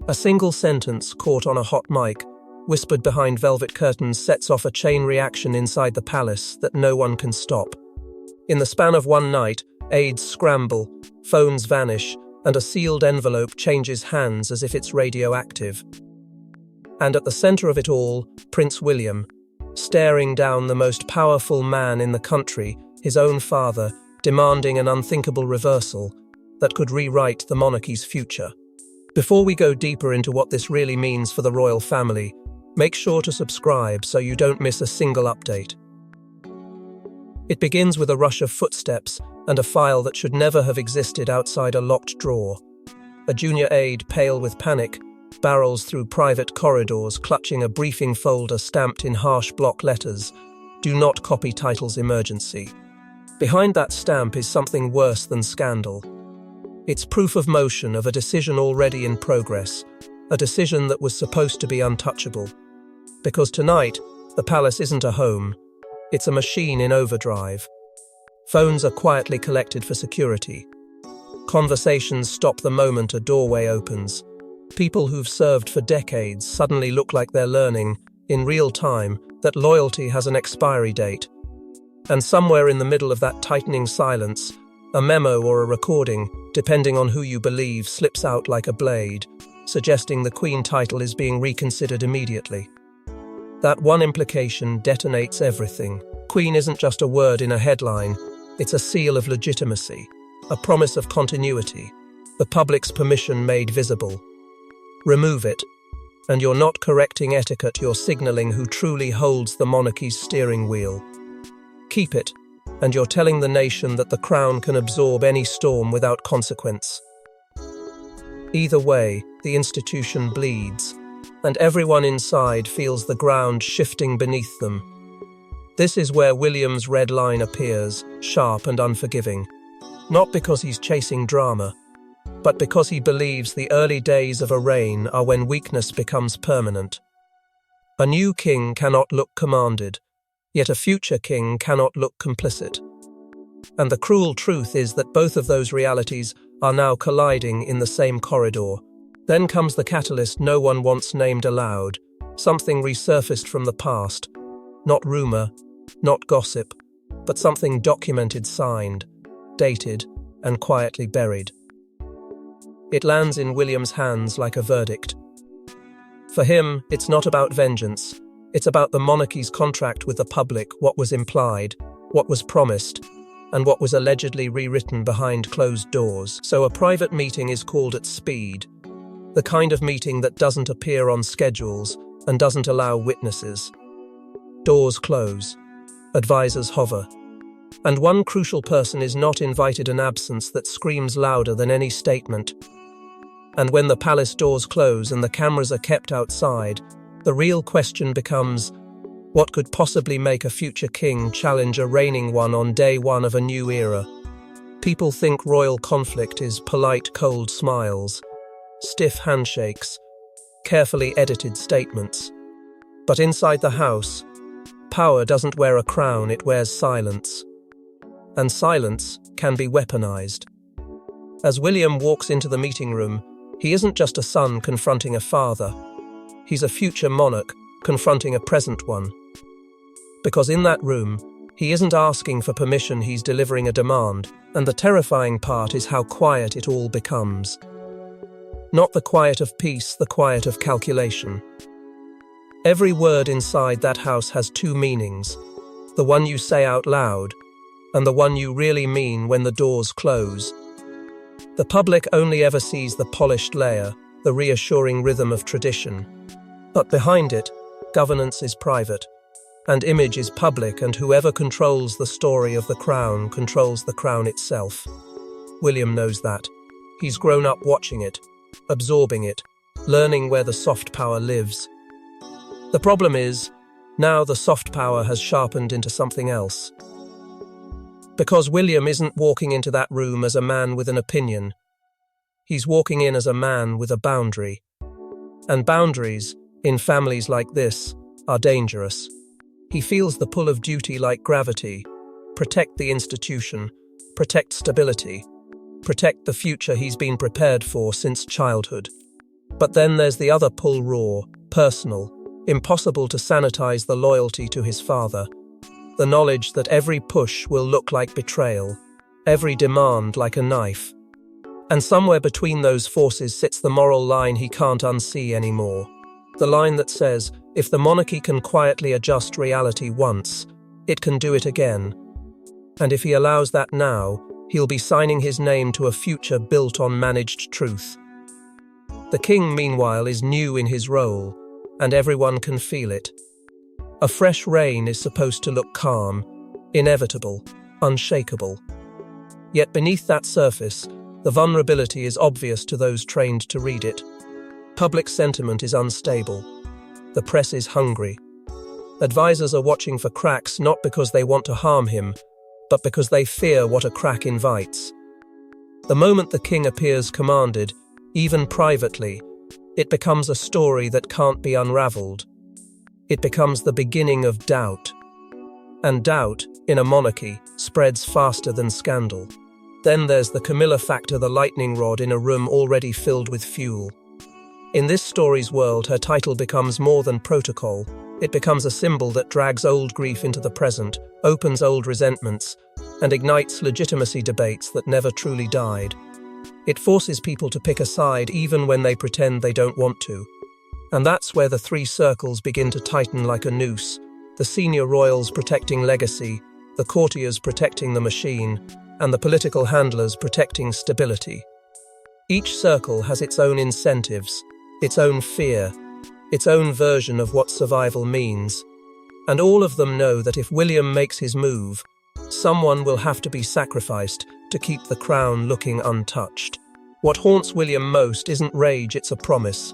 A single sentence caught on a hot mic, whispered behind velvet curtains, sets off a chain reaction inside the palace that no one can stop. In the span of one night, aides scramble, phones vanish, and a sealed envelope changes hands as if it's radioactive. And at the center of it all, Prince William, staring down the most powerful man in the country, his own father, demanding an unthinkable reversal that could rewrite the monarchy's future. Before we go deeper into what this really means for the royal family, make sure to subscribe so you don't miss a single update. It begins with a rush of footsteps and a file that should never have existed outside a locked drawer. A junior aide, pale with panic, barrels through private corridors, clutching a briefing folder stamped in harsh block letters, "Do not copy titles, emergency." Behind that stamp is something worse than scandal. It's proof of motion of a decision already in progress, a decision that was supposed to be untouchable. Because tonight, the palace isn't a home, it's a machine in overdrive. Phones are quietly collected for security. Conversations stop the moment a doorway opens. People who've served for decades suddenly look like they're learning, in real time, that loyalty has an expiry date. And somewhere in the middle of that tightening silence, a memo or a recording, depending on who you believe, slips out like a blade, suggesting the Queen title is being reconsidered immediately. That one implication detonates everything. Queen isn't just a word in a headline, it's a seal of legitimacy, a promise of continuity, the public's permission made visible. Remove it, and you're not correcting etiquette, you're signaling who truly holds the monarchy's steering wheel. Keep it, and you're telling the nation that the crown can absorb any storm without consequence. Either way, the institution bleeds, and everyone inside feels the ground shifting beneath them. This is where William's red line appears, sharp and unforgiving. Not because he's chasing drama, but because he believes the early days of a reign are when weakness becomes permanent. A new king cannot look commanded, yet a future king cannot look complicit. And the cruel truth is that both of those realities are now colliding in the same corridor. Then comes the catalyst no one once named aloud, something resurfaced from the past. Not rumor, not gossip, but something documented, signed, dated, and quietly buried. It lands in William's hands like a verdict. For him, it's not about vengeance. It's about the monarchy's contract with the public, what was implied, what was promised, and what was allegedly rewritten behind closed doors. So a private meeting is called at speed, the kind of meeting that doesn't appear on schedules and doesn't allow witnesses. Doors close, advisors hover, and one crucial person is not invited, an absence that screams louder than any statement. And when the palace doors close and the cameras are kept outside, the real question becomes, what could possibly make a future king challenge a reigning one on day one of a new era? People think royal conflict is polite, cold smiles, stiff handshakes, carefully edited statements. But inside the house, power doesn't wear a crown, it wears silence. And silence can be weaponized. As William walks into the meeting room, he isn't just a son confronting a father. He's a future monarch confronting a present one. Because in that room, he isn't asking for permission, he's delivering a demand, and the terrifying part is how quiet it all becomes. Not the quiet of peace, the quiet of calculation. Every word inside that house has two meanings, the one you say out loud, and the one you really mean when the doors close. The public only ever sees the polished layer, the reassuring rhythm of tradition. But behind it, governance is private, and image is public, and whoever controls the story of the crown controls the crown itself. William knows that. He's grown up watching it, absorbing it, learning where the soft power lives. The problem is, now the soft power has sharpened into something else. Because William isn't walking into that room as a man with an opinion. He's walking in as a man with a boundary. And boundaries, in families like this, are dangerous. He feels the pull of duty like gravity. Protect the institution, protect stability, protect the future he's been prepared for since childhood. But then there's the other pull, raw, personal, impossible to sanitize the loyalty to his father, the knowledge that every push will look like betrayal, every demand like a knife. And somewhere between those forces sits the moral line he can't unsee anymore. The line that says, if the monarchy can quietly adjust reality once, it can do it again. And if he allows that now, he'll be signing his name to a future built on managed truth. The king, meanwhile, is new in his role, and everyone can feel it. A fresh reign is supposed to look calm, inevitable, unshakable. Yet beneath that surface, the vulnerability is obvious to those trained to read it. Public sentiment is unstable. The press is hungry. Advisors are watching for cracks not because they want to harm him, but because they fear what a crack invites. The moment the king appears commanded, even privately, it becomes a story that can't be unraveled. It becomes the beginning of doubt. And doubt, in a monarchy, spreads faster than scandal. Then there's the Camilla factor, the lightning rod in a room already filled with fuel. In this story's world, her title becomes more than protocol. It becomes a symbol that drags old grief into the present, opens old resentments, and ignites legitimacy debates that never truly died. It forces people to pick a side even when they pretend they don't want to. And that's where the three circles begin to tighten like a noose, the senior royals protecting legacy, the courtiers protecting the machine, and the political handlers protecting stability. Each circle has its own incentives, its own fear, its own version of what survival means, and all of them know that if William makes his move, someone will have to be sacrificed to keep the crown looking untouched. What haunts William most isn't rage, it's a promise.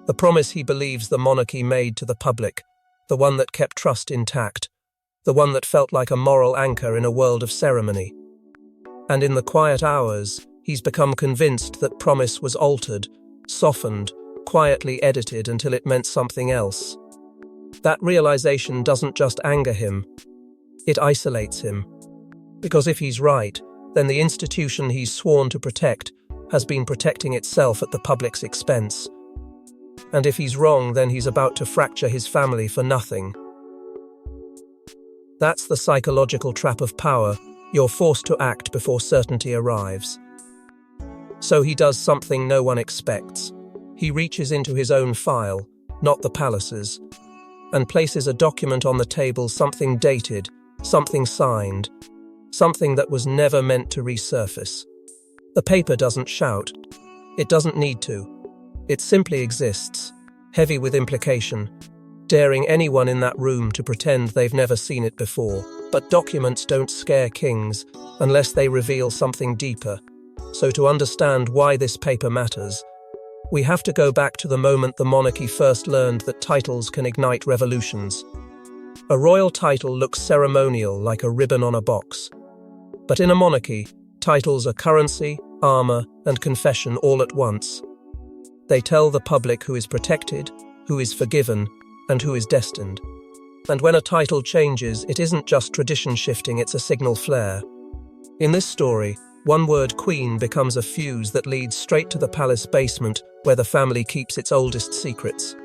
The promise he believes the monarchy made to the public, the one that kept trust intact, the one that felt like a moral anchor in a world of ceremony. And in the quiet hours, he's become convinced that promise was altered, softened, quietly edited until it meant something else. That realization doesn't just anger him, it isolates him. Because if he's right, then the institution he's sworn to protect has been protecting itself at the public's expense. And if he's wrong, then he's about to fracture his family for nothing. That's the psychological trap of power. You're forced to act before certainty arrives. So he does something no one expects. He reaches into his own file, not the palace's, and places a document on the table, something dated, something signed, something that was never meant to resurface. The paper doesn't shout. It doesn't need to. It simply exists, heavy with implication, daring anyone in that room to pretend they've never seen it before. But documents don't scare kings unless they reveal something deeper. So to understand why this paper matters, we have to go back to the moment the monarchy first learned that titles can ignite revolutions. A royal title looks ceremonial, like a ribbon on a box. But in a monarchy, titles are currency, armor, and confession all at once. They tell the public who is protected, who is forgiven, and who is destined. And when a title changes, it isn't just tradition shifting, it's a signal flare. In this story, one word queen becomes a fuse that leads straight to the palace basement where the family keeps its oldest secrets.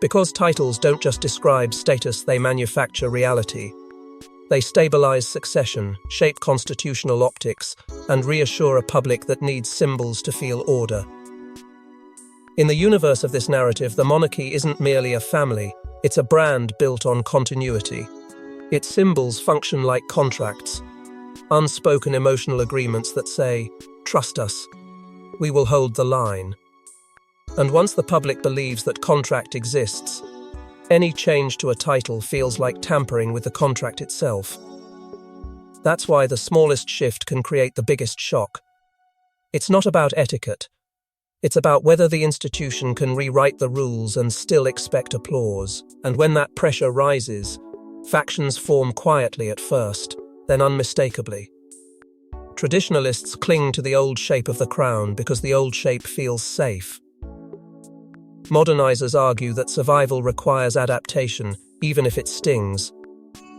Because titles don't just describe status, they manufacture reality. They stabilize succession, shape constitutional optics, and reassure a public that needs symbols to feel order. In the universe of this narrative, the monarchy isn't merely a family, it's a brand built on continuity. Its symbols function like contracts, unspoken emotional agreements that say, "Trust us, we will hold the line." And once the public believes that contract exists, any change to a title feels like tampering with the contract itself. That's why the smallest shift can create the biggest shock. It's not about etiquette. It's about whether the institution can rewrite the rules and still expect applause. And when that pressure rises, factions form quietly at first, then unmistakably. Traditionalists cling to the old shape of the crown because the old shape feels safe. Modernizers argue that survival requires adaptation, even if it stings.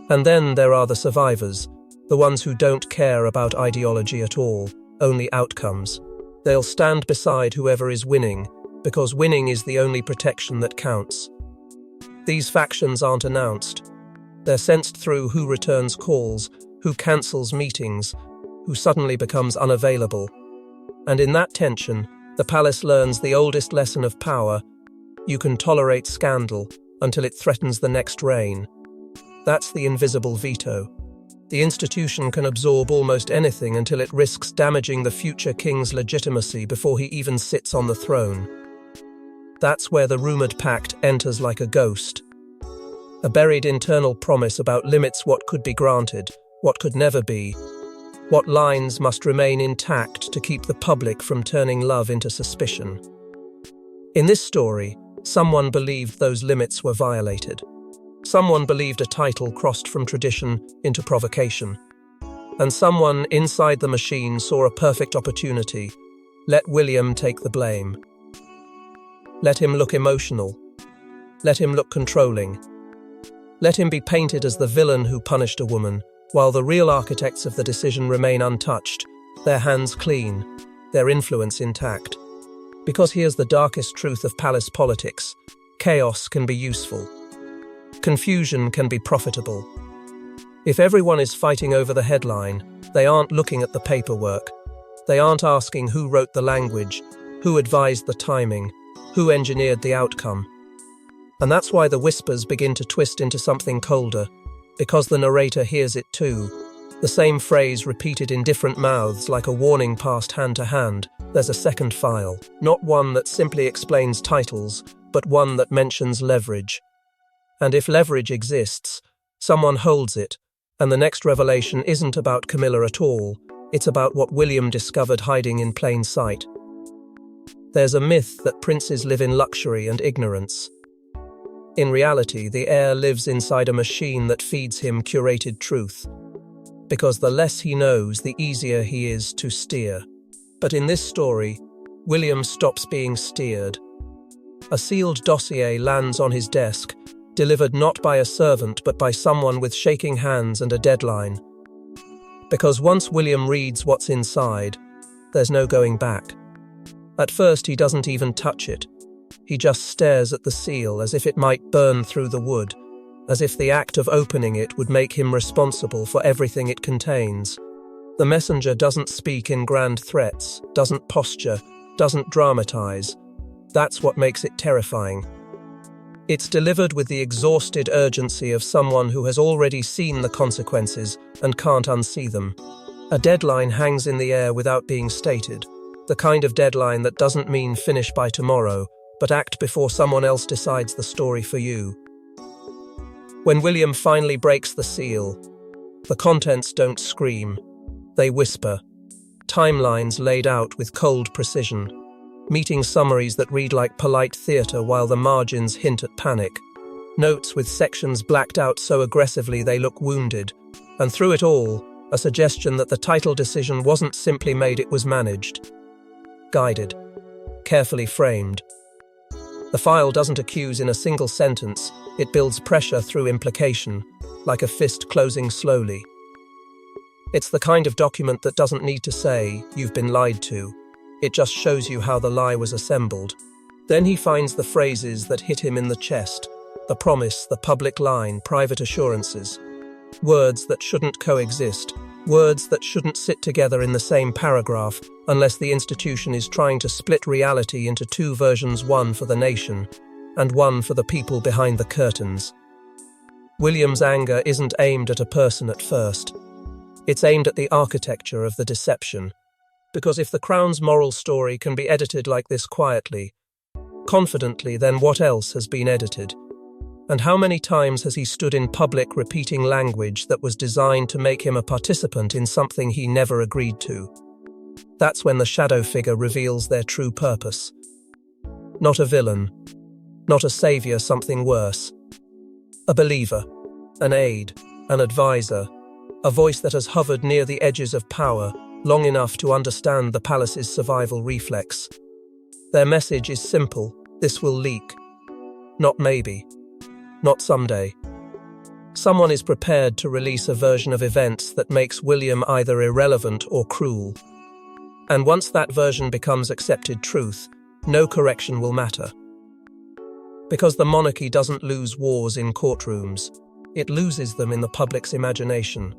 And then there are the survivors, the ones who don't care about ideology at all, only outcomes. They'll stand beside whoever is winning, because winning is the only protection that counts. These factions aren't announced. They're sensed through who returns calls, who cancels meetings, who suddenly becomes unavailable. And in that tension, the palace learns the oldest lesson of power: you can tolerate scandal until it threatens the next reign. That's the invisible veto. The institution can absorb almost anything until it risks damaging the future king's legitimacy before he even sits on the throne. That's where the rumored pact enters like a ghost. A buried internal promise about limits: what could be granted, what could never be, what lines must remain intact to keep the public from turning love into suspicion. In this story, someone believed those limits were violated. Someone believed a title crossed from tradition into provocation. And someone inside the machine saw a perfect opportunity. Let William take the blame. Let him look emotional. Let him look controlling. Let him be painted as the villain who punished a woman, while the real architects of the decision remain untouched, their hands clean, their influence intact. Because here's the darkest truth of palace politics: chaos can be useful. Confusion can be profitable. If everyone is fighting over the headline, they aren't looking at the paperwork. They aren't asking who wrote the language, who advised the timing, who engineered the outcome. And that's why the whispers begin to twist into something colder, because the narrator hears it too. The same phrase repeated in different mouths, like a warning passed hand to hand. There's a second file, not one that simply explains titles, but one that mentions leverage. And if leverage exists, someone holds it, and the next revelation isn't about Camilla at all. It's about what William discovered hiding in plain sight. There's a myth that princes live in luxury and ignorance. In reality, the heir lives inside a machine that feeds him curated truth. Because the less he knows, the easier he is to steer. But in this story, William stops being steered. A sealed dossier lands on his desk, delivered not by a servant but by someone with shaking hands and a deadline. Because once William reads what's inside, there's no going back. At first he doesn't even touch it. He just stares at the seal as if it might burn through the wood, as if the act of opening it would make him responsible for everything it contains. The messenger doesn't speak in grand threats, doesn't posture, doesn't dramatize. That's what makes it terrifying. It's delivered with the exhausted urgency of someone who has already seen the consequences and can't unsee them. A deadline hangs in the air without being stated, the kind of deadline that doesn't mean finish by tomorrow, but act before someone else decides the story for you. When William finally breaks the seal, the contents don't scream, they whisper. Timelines laid out with cold precision. Meeting summaries that read like polite theatre while the margins hint at panic. Notes with sections blacked out so aggressively they look wounded. And through it all, a suggestion that the title decision wasn't simply made, it was managed. Guided. Carefully framed. The file doesn't accuse in a single sentence, it builds pressure through implication, like a fist closing slowly. It's the kind of document that doesn't need to say, "You've been lied to." It just shows you how the lie was assembled. Then he finds the phrases that hit him in the chest: the promise, the public line, private assurances. Words that shouldn't coexist, words that shouldn't sit together in the same paragraph unless the institution is trying to split reality into two versions, one for the nation and one for the people behind the curtains. William's anger isn't aimed at a person at first. It's aimed at the architecture of the deception. Because if the Crown's moral story can be edited like this quietly, confidently, then what else has been edited? And how many times has he stood in public repeating language that was designed to make him a participant in something he never agreed to? That's when the shadow figure reveals their true purpose. Not a villain, not a savior, something worse. A believer, an aide, an advisor, a voice that has hovered near the edges of power long enough to understand the palace's survival reflex. Their message is simple: this will leak. Not maybe. Not someday. Someone is prepared to release a version of events that makes William either irrelevant or cruel. And once that version becomes accepted truth, no correction will matter. Because the monarchy doesn't lose wars in courtrooms, it loses them in the public's imagination.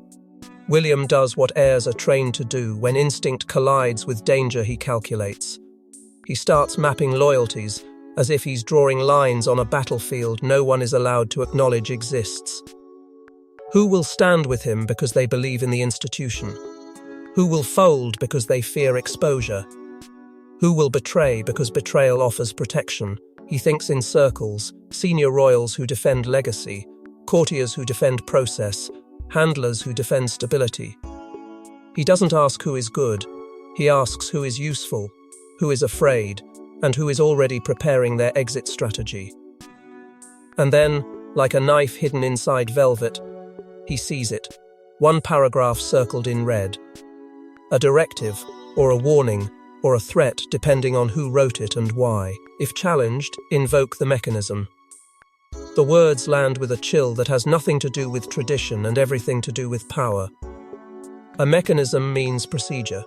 William does what heirs are trained to do when instinct collides with danger he calculates. He starts mapping loyalties as if he's drawing lines on a battlefield no one is allowed to acknowledge exists. Who will stand with him because they believe in the institution? Who will fold because they fear exposure? Who will betray because betrayal offers protection? He thinks in circles, senior royals who defend legacy, courtiers who defend process, handlers who defend stability. He doesn't ask who is good, he asks who is useful, who is afraid, and who is already preparing their exit strategy. And then, like a knife hidden inside velvet, he sees it, one paragraph circled in red. A directive, or a warning, or a threat depending on who wrote it and why. If challenged, invoke the mechanism. The words land with a chill that has nothing to do with tradition and everything to do with power. A mechanism means procedure.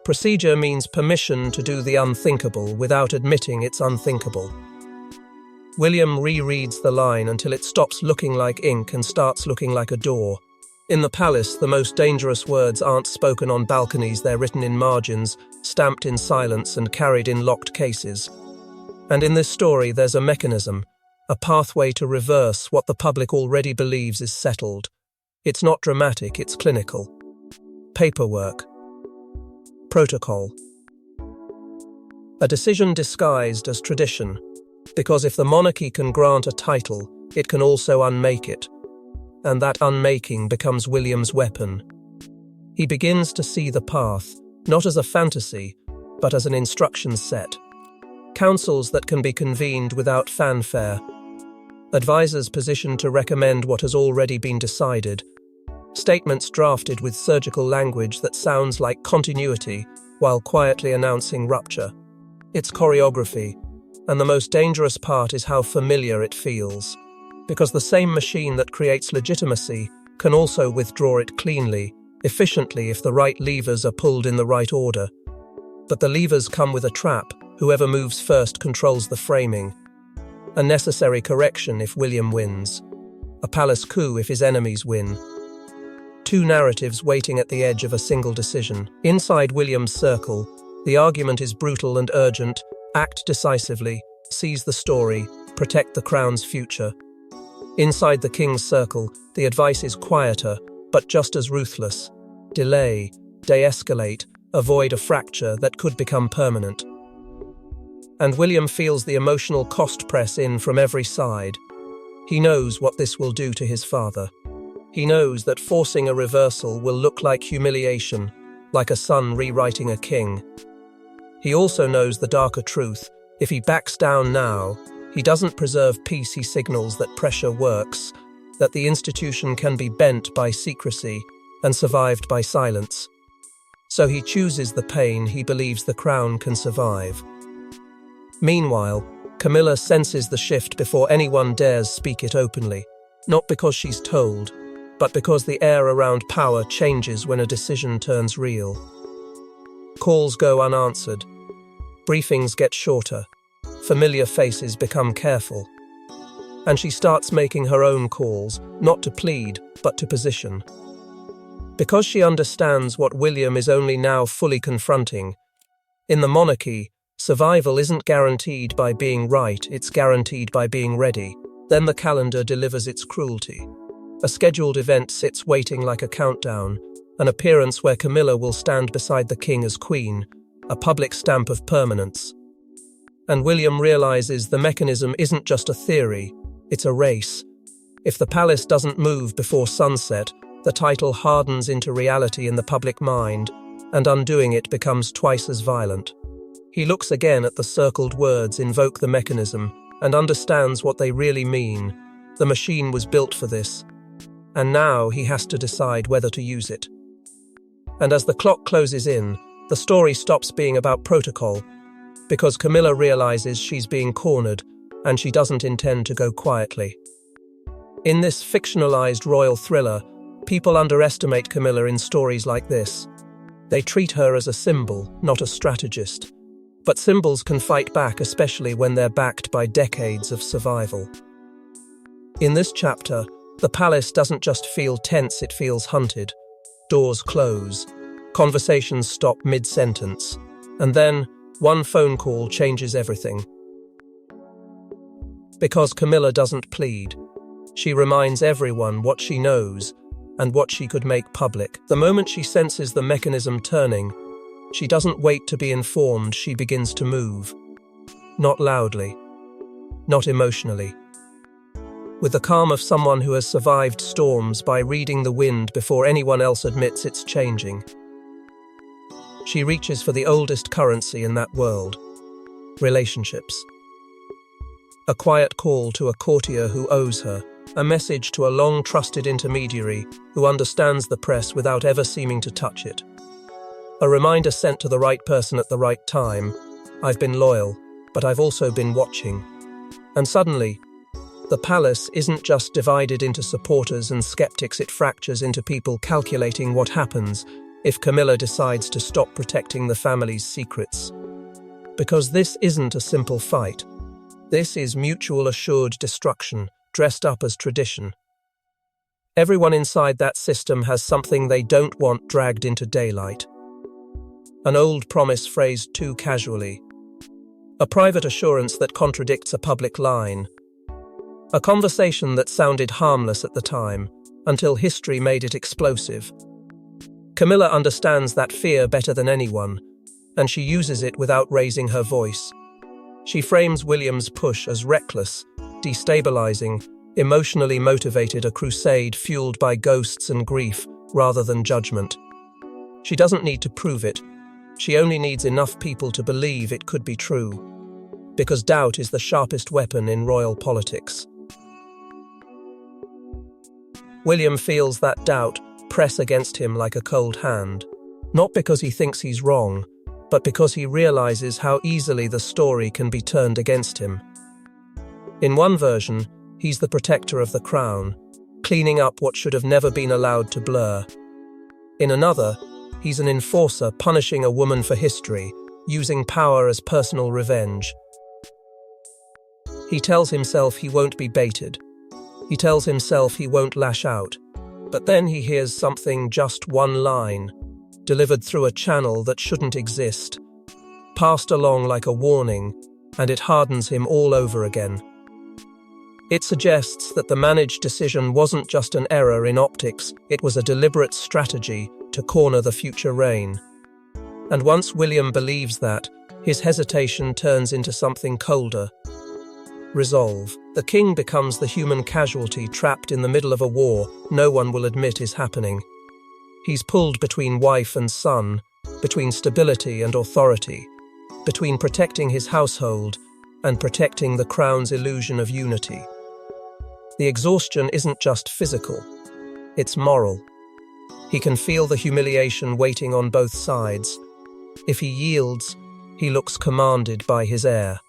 Procedure means permission to do the unthinkable without admitting it's unthinkable. William rereads the line until it stops looking like ink and starts looking like a door. In the palace, the most dangerous words aren't spoken on balconies, they're written in margins, stamped in silence and carried in locked cases. And in this story, there's a mechanism, a pathway to reverse what the public already believes is settled. It's not dramatic, it's clinical. Paperwork. Protocol. A decision disguised as tradition, because if the monarchy can grant a title, it can also unmake it. And that unmaking becomes William's weapon. He begins to see the path, not as a fantasy, but as an instruction set. Councils that can be convened without fanfare. Advisors positioned to recommend what has already been decided. Statements drafted with surgical language that sounds like continuity while quietly announcing rupture. It's choreography, and the most dangerous part is how familiar it feels. Because the same machine that creates legitimacy can also withdraw it cleanly, efficiently if the right levers are pulled in the right order. But the levers come with a trap. Whoever moves first controls the framing. A necessary correction if William wins. A palace coup if his enemies win. Two narratives waiting at the edge of a single decision. Inside William's circle, the argument is brutal and urgent. Act decisively, seize the story, protect the crown's future. Inside the king's circle, the advice is quieter, but just as ruthless. Delay, de-escalate, avoid a fracture that could become permanent. And William feels the emotional cost press in from every side. He knows what this will do to his father. He knows that forcing a reversal will look like humiliation, like a son rewriting a king. He also knows the darker truth. If he backs down now, he doesn't preserve peace, he signals that pressure works, that the institution can be bent by secrecy and survived by silence. So he chooses the pain he believes the crown can survive. Meanwhile, Camilla senses the shift before anyone dares speak it openly, not because she's told, but because the air around power changes when a decision turns real. Calls go unanswered. Briefings get shorter. Familiar faces become careful. And she starts making her own calls, not to plead, but to position. Because she understands what William is only now fully confronting. In the monarchy, survival isn't guaranteed by being right, it's guaranteed by being ready. Then the calendar delivers its cruelty. A scheduled event sits waiting like a countdown, an appearance where Camilla will stand beside the king as queen, a public stamp of permanence. And William realizes the mechanism isn't just a theory, it's a race. If the palace doesn't move before sunset, the title hardens into reality in the public mind, and undoing it becomes twice as violent. He looks again at the circled words, invoke the mechanism, and understands what they really mean. The machine was built for this. And now he has to decide whether to use it. And as the clock closes in, the story stops being about protocol, because Camilla realizes she's being cornered, and she doesn't intend to go quietly. In this fictionalized royal thriller, people underestimate Camilla in stories like this. They treat her as a symbol, not a strategist. But symbols can fight back, especially when they're backed by decades of survival. In this chapter, the palace doesn't just feel tense, it feels hunted. Doors close, conversations stop mid-sentence, and then one phone call changes everything. Because Camilla doesn't plead, she reminds everyone what she knows and what she could make public. The moment she senses the mechanism turning, she doesn't wait to be informed, she begins to move. Not loudly, not emotionally. With the calm of someone who has survived storms by reading the wind before anyone else admits it's changing. She reaches for the oldest currency in that world: relationships. A quiet call to a courtier who owes her, a message to a long-trusted intermediary who understands the press without ever seeming to touch it. A reminder sent to the right person at the right time: I've been loyal, but I've also been watching. And suddenly, the palace isn't just divided into supporters and skeptics, it fractures into people calculating what happens if Camilla decides to stop protecting the family's secrets. Because this isn't a simple fight. This is mutual assured destruction, dressed up as tradition. Everyone inside that system has something they don't want dragged into daylight. An old promise phrased too casually. A private assurance that contradicts a public line. A conversation that sounded harmless at the time, until history made it explosive. Camilla understands that fear better than anyone, and she uses it without raising her voice. She frames William's push as reckless, destabilizing, emotionally motivated, a crusade fueled by ghosts and grief rather than judgment. She doesn't need to prove it. She only needs enough people to believe it could be true. Because doubt is the sharpest weapon in royal politics. William feels that doubt press against him like a cold hand, not because he thinks he's wrong, but because he realizes how easily the story can be turned against him. In one version, he's the protector of the crown, cleaning up what should have never been allowed to blur. In another, he's an enforcer punishing a woman for history, using power as personal revenge. He tells himself he won't be baited. He tells himself he won't lash out. But then he hears something, just one line, delivered through a channel that shouldn't exist, passed along like a warning, and it hardens him all over again. It suggests that the managed decision wasn't just an error in optics, it was a deliberate strategy to corner the future reign. And once William believes that, his hesitation turns into something colder. Resolve. The king becomes the human casualty trapped in the middle of a war no one will admit is happening. He's pulled between wife and son, between stability and authority, between protecting his household and protecting the crown's illusion of unity. The exhaustion isn't just physical, it's moral. He can feel the humiliation waiting on both sides. If he yields, he looks commanded by his heir.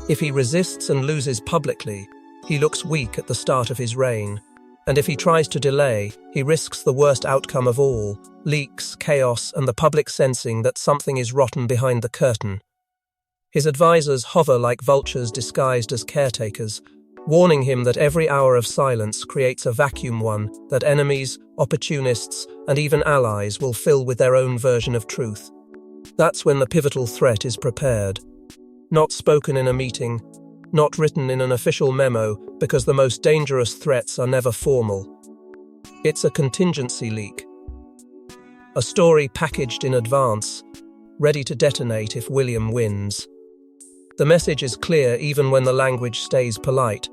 If he resists and loses publicly, he looks weak at the start of his reign. And if he tries to delay, he risks the worst outcome of all: leaks, chaos, and the public sensing that something is rotten behind the curtain. His advisors hover like vultures disguised as caretakers, warning him that every hour of silence creates a vacuum, one that enemies, opportunists, and even allies will fill with their own version of truth. That's when the pivotal threat is prepared. Not spoken in a meeting, not written in an official memo, because the most dangerous threats are never formal. It's a contingency leak. A story packaged in advance, ready to detonate if William wins. The message is clear even when the language stays polite.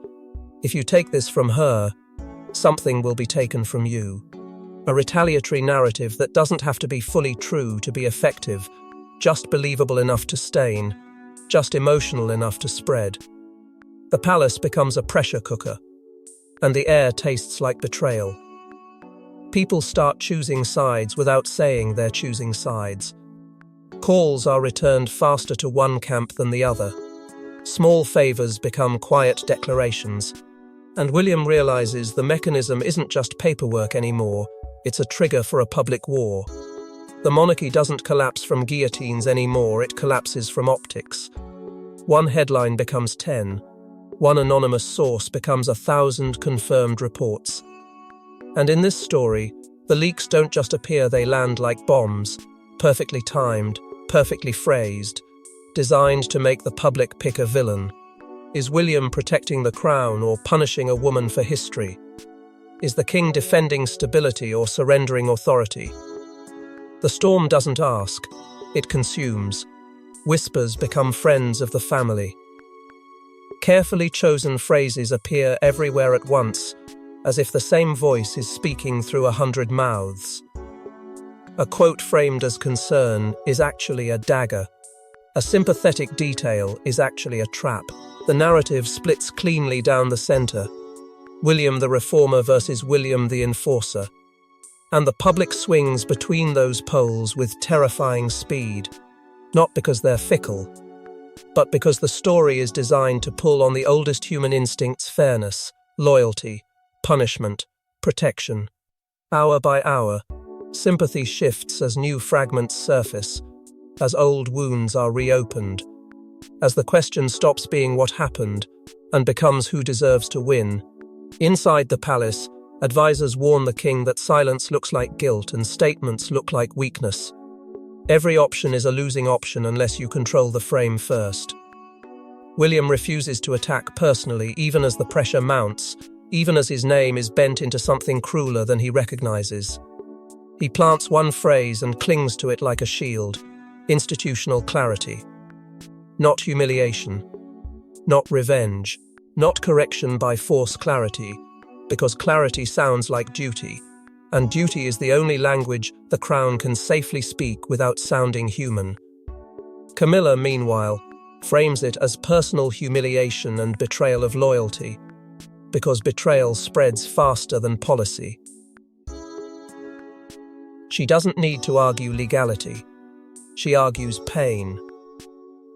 If you take this from her, something will be taken from you. A retaliatory narrative that doesn't have to be fully true to be effective, just believable enough to stain, just emotional enough to spread. The palace becomes a pressure cooker, and the air tastes like betrayal. People start choosing sides without saying they're choosing sides. Calls are returned faster to one camp than the other. Small favors become quiet declarations, and William realizes the mechanism isn't just paperwork anymore, it's a trigger for a public war. The monarchy doesn't collapse from guillotines anymore, it collapses from optics. One headline becomes 10. One anonymous source becomes 1,000 confirmed reports. And in this story, the leaks don't just appear, they land like bombs, perfectly timed, perfectly phrased, designed to make the public pick a villain. Is William protecting the crown or punishing a woman for history? Is the king defending stability or surrendering authority? The storm doesn't ask, it consumes. Whispers become friends of the family. Carefully chosen phrases appear everywhere at once, as if the same voice is speaking through 100 mouths. A quote framed as concern is actually a dagger. A sympathetic detail is actually a trap. The narrative splits cleanly down the center. William the reformer versus William the enforcer. And the public swings between those poles with terrifying speed, not because they're fickle, but because the story is designed to pull on the oldest human instincts: fairness, loyalty, punishment, protection. Hour by hour, sympathy shifts as new fragments surface, as old wounds are reopened, as the question stops being what happened and becomes who deserves to win. Inside the palace, advisors warn the king that silence looks like guilt and statements look like weakness. Every option is a losing option unless you control the frame first. William refuses to attack personally, even as the pressure mounts, even as his name is bent into something crueler than he recognizes. He plants one phrase and clings to it like a shield: institutional clarity. Not humiliation, not revenge, not correction by force, clarity, because clarity sounds like duty, and duty is the only language the crown can safely speak without sounding human. Camilla, meanwhile, frames it as personal humiliation and betrayal of loyalty, because betrayal spreads faster than policy. She doesn't need to argue legality. She argues pain.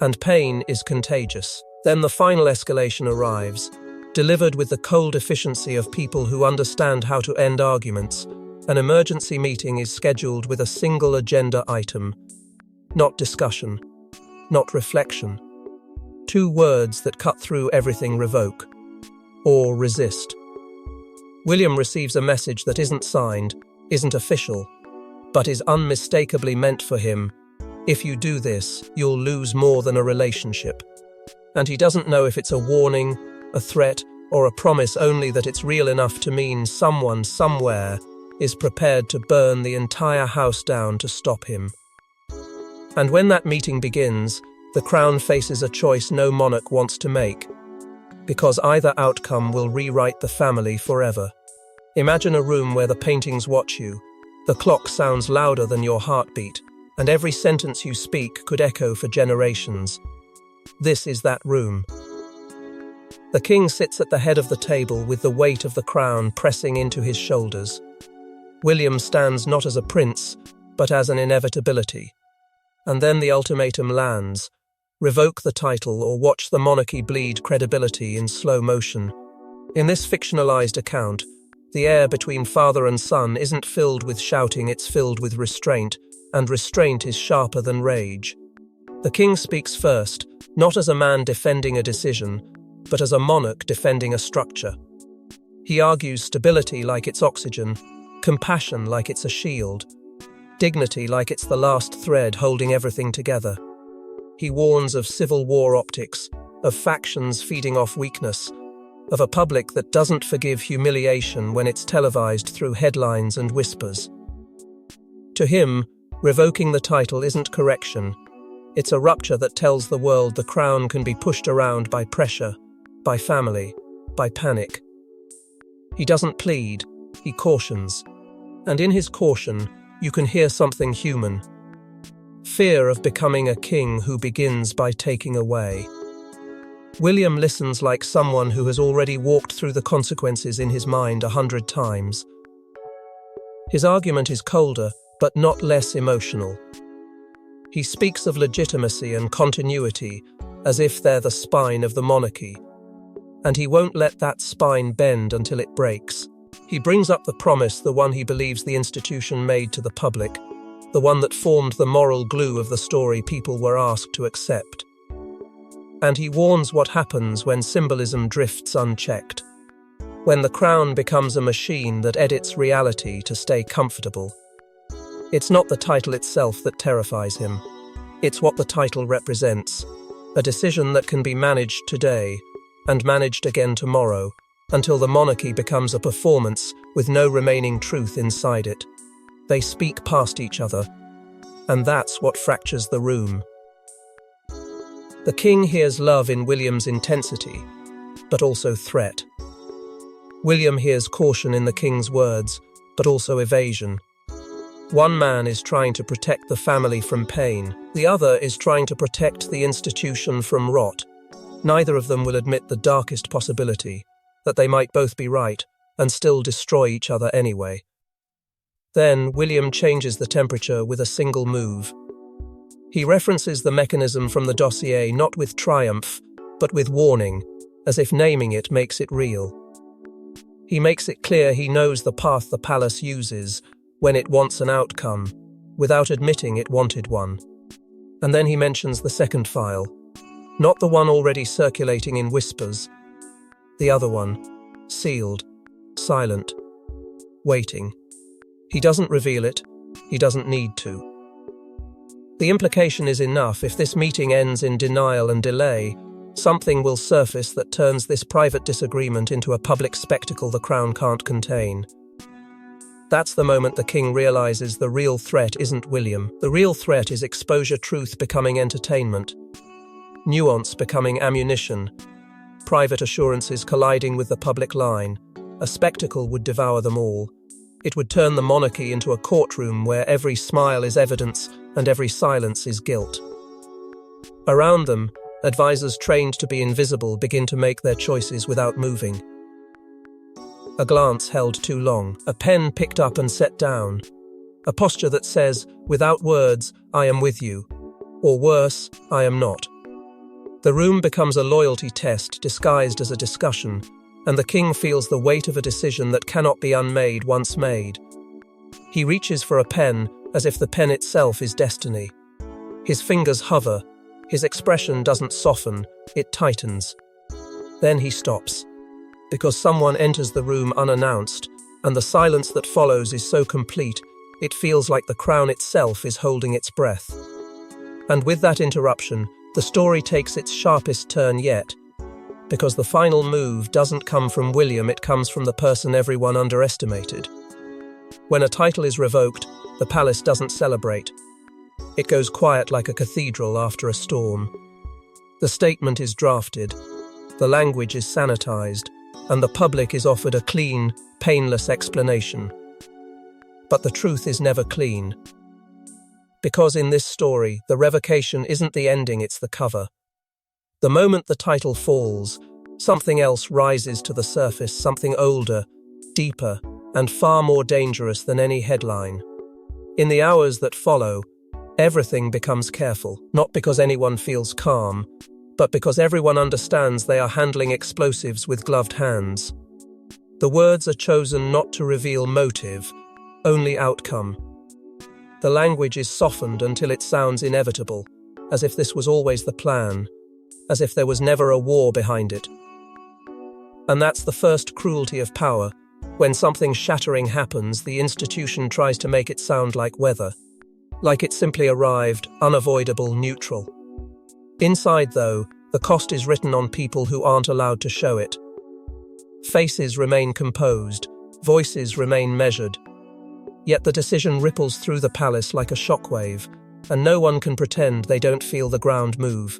And pain is contagious. Then the final escalation arrives, delivered with the cold efficiency of people who understand how to end arguments. An emergency meeting is scheduled with a single agenda item. Not discussion, not reflection. 2 words that cut through everything: revoke or resist. William receives a message that isn't signed, isn't official, but is unmistakably meant for him. If you do this, you'll lose more than a relationship. And he doesn't know if it's a warning, a threat, or a promise, only that it's real enough to mean someone somewhere is prepared to burn the entire house down to stop him. And when that meeting begins, the crown faces a choice no monarch wants to make, because either outcome will rewrite the family forever. Imagine a room where the paintings watch you, the clock sounds louder than your heartbeat, and every sentence you speak could echo for generations. This is that room. The king sits at the head of the table with the weight of the crown pressing into his shoulders. William stands not as a prince, but as an inevitability. And then the ultimatum lands: revoke the title or watch the monarchy bleed credibility in slow motion. In this fictionalized account, the air between father and son isn't filled with shouting, it's filled with restraint, and restraint is sharper than rage. The king speaks first, not as a man defending a decision, but as a monarch defending a structure. He argues stability like it's oxygen, compassion like it's a shield, dignity like it's the last thread holding everything together. He warns of civil war optics, of factions feeding off weakness, of a public that doesn't forgive humiliation when it's televised through headlines and whispers. To him, revoking the title isn't correction. It's a rupture that tells the world the crown can be pushed around by pressure, by family, by panic. He doesn't plead, he cautions. And in his caution, you can hear something human. Fear of becoming a king who begins by taking away. William listens like someone who has already walked through the consequences in his mind 100 times. His argument is colder, but not less emotional. He speaks of legitimacy and continuity as if they're the spine of the monarchy. And he won't let that spine bend until it breaks. He brings up the promise, the one he believes the institution made to the public. the one that formed the moral glue of the story people were asked to accept. And he warns what happens when symbolism drifts unchecked, when the crown becomes a machine that edits reality to stay comfortable. It's not the title itself that terrifies him. It's what the title represents, a decision that can be managed today and managed again tomorrow, until the monarchy becomes a performance with no remaining truth inside it. They speak past each other, and that's what fractures the room. The king hears love in William's intensity, but also threat. William hears caution in the king's words, but also evasion. One man is trying to protect the family from pain, the other is trying to protect the institution from rot. Neither of them will admit the darkest possibility, that they might both be right and still destroy each other anyway. Then William changes the temperature with a single move. He references the mechanism from the dossier not with triumph, but with warning, as if naming it makes it real. He makes it clear he knows the path the palace uses when it wants an outcome, without admitting it wanted one. And then he mentions the second file, not the one already circulating in whispers, the other one, sealed, silent, waiting. He doesn't reveal it, he doesn't need to. The implication is enough: if this meeting ends in denial and delay, something will surface that turns this private disagreement into a public spectacle the crown can't contain. That's the moment the king realizes the real threat isn't William. The real threat is exposure truth becoming entertainment, nuance becoming ammunition, private assurances colliding with the public line. A spectacle would devour them all. It would turn the monarchy into a courtroom where every smile is evidence and every silence is guilt. Around them, advisors trained to be invisible begin to make their choices without moving. A glance held too long, a pen picked up and set down, a posture that says, without words, I am with you, or worse, I am not. The room becomes a loyalty test disguised as a discussion, and the king feels the weight of a decision that cannot be unmade once made. He reaches for a pen as if the pen itself is destiny. His fingers hover, his expression doesn't soften, it tightens. Then he stops, because someone enters the room unannounced, and the silence that follows is so complete, it feels like the crown itself is holding its breath. And with that interruption, the story takes its sharpest turn yet, because the final move doesn't come from William, it comes from the person everyone underestimated. When a title is revoked, the palace doesn't celebrate. It goes quiet like a cathedral after a storm. The statement is drafted, the language is sanitized, and the public is offered a clean, painless explanation. But the truth is never clean. Because in this story, the revocation isn't the ending, it's the cover. The moment the title falls, something else rises to the surface, something older, deeper, and far more dangerous than any headline. In the hours that follow, everything becomes careful, not because anyone feels calm, but because everyone understands they are handling explosives with gloved hands. The words are chosen not to reveal motive, only outcome. The language is softened until it sounds inevitable, as if this was always the plan, as if there was never a war behind it. And that's the first cruelty of power. When something shattering happens, the institution tries to make it sound like weather, like it simply arrived, unavoidable, neutral. Inside, though, the cost is written on people who aren't allowed to show it. Faces remain composed, voices remain measured. Yet the decision ripples through the palace like a shockwave, and no one can pretend they don't feel the ground move.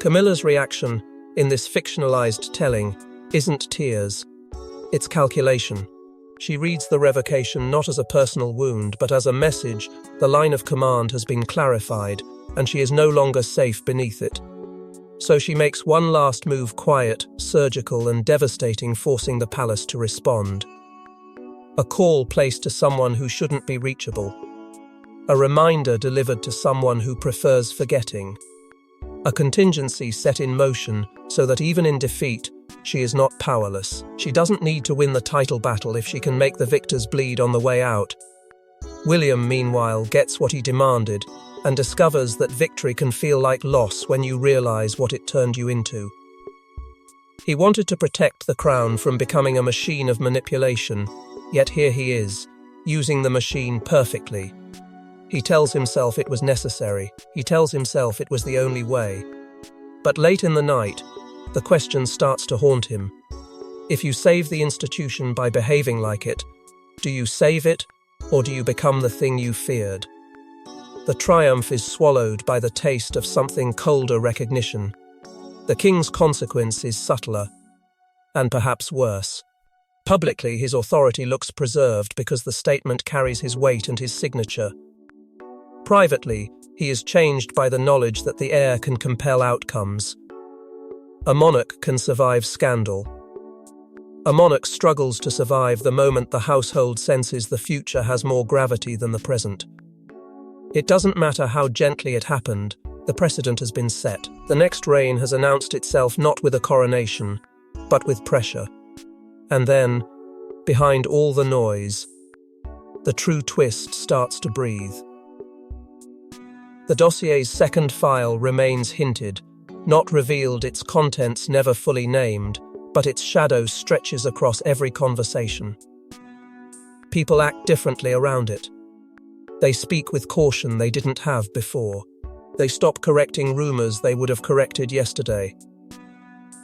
Camilla's reaction, in this fictionalized telling, isn't tears. It's calculation. She reads the revocation not as a personal wound, but as a message. The line of command has been clarified, and she is no longer safe beneath it. So she makes one last move, quiet, surgical, and devastating, forcing the palace to respond. A call placed to someone who shouldn't be reachable. A reminder delivered to someone who prefers forgetting. A contingency set in motion so that even in defeat, she is not powerless. She doesn't need to win the title battle if she can make the victors bleed on the way out. William, meanwhile, gets what he demanded and discovers that victory can feel like loss when you realize what it turned you into. He wanted to protect the crown from becoming a machine of manipulation, yet here he is, using the machine perfectly. He tells himself it was necessary. He tells himself it was the only way. But late in the night, the question starts to haunt him. If you save the institution by behaving like it, do you save it, or do you become the thing you feared? The triumph is swallowed by the taste of something colder recognition. The king's consequence is subtler, and perhaps worse. Publicly, his authority looks preserved because the statement carries his weight and his signature. Privately, he is changed by the knowledge that the heir can compel outcomes. A monarch can survive scandal. A monarch struggles to survive the moment the household senses the future has more gravity than the present. It doesn't matter how gently it happened, the precedent has been set. The next reign has announced itself not with a coronation, but with pressure. And then, behind all the noise, the true twist starts to breathe. The dossier's second file remains hinted, not revealed, its contents never fully named, but its shadow stretches across every conversation. People act differently around it. They speak with caution they didn't have before. They stop correcting rumors they would have corrected yesterday.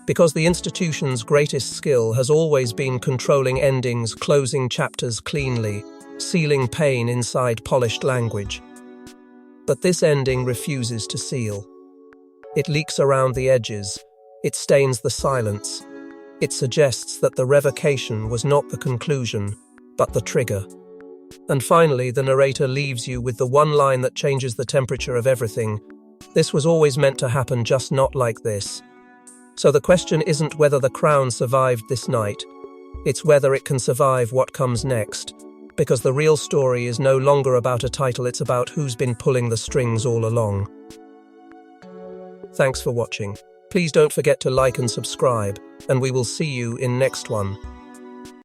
Because the institution's greatest skill has always been controlling endings, closing chapters cleanly, sealing pain inside polished language. But this ending refuses to seal. It leaks around the edges. It stains the silence. It suggests that the revocation was not the conclusion, but the trigger. And finally, the narrator leaves you with the one line that changes the temperature of everything. This was always meant to happen, just not like this. So the question isn't whether the crown survived this night. It's whether it can survive what comes next. Because the real story is no longer about a title, it's about who's been pulling the strings all along. Thanks for watching. Please don't forget to like and subscribe, and we will see you in next one.